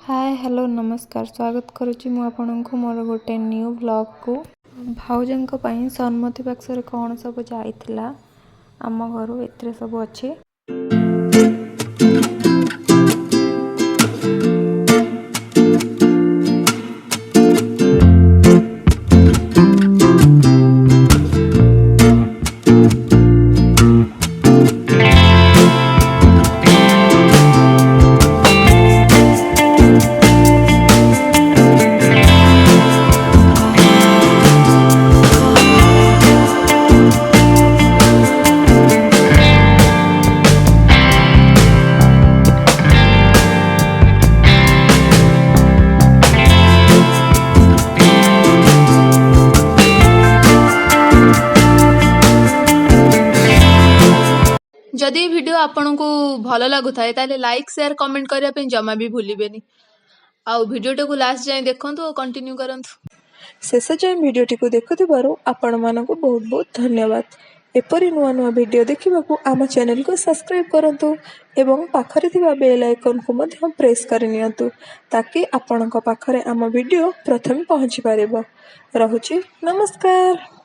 Hi hello नमस्कार स्वागत करुच्ची मु आपनको मोर गोटे न्यू ब्लॉग को भाउजन सम्मति पक्षर कौन सब जाइथिला आम घर एते सब अच्छे। जदि वीडियो आपन को भल लगु थाए ताले लाइक शेयर कमेंट करिया पे जमा भी भूलिबेनी। आउ वीडियो को लास्ट जाए देखंतु और कंटिन्यू करंतु। शेष जाए वीडियोटी को देखुथिबारु आपण मानकु बहुत बहुत धन्यवाद। एपरी नुआ नुआ वीडियो देखिबाकू आम चैनल को सब्सक्राइब करंतु एवं पाखरे थिबा बेल आइकन को मध्य प्रेस करनियंतु ताकि आपणक पाखरे आम वीडियो प्रथम पहुंची पारिबो। रहुची नमस्कार।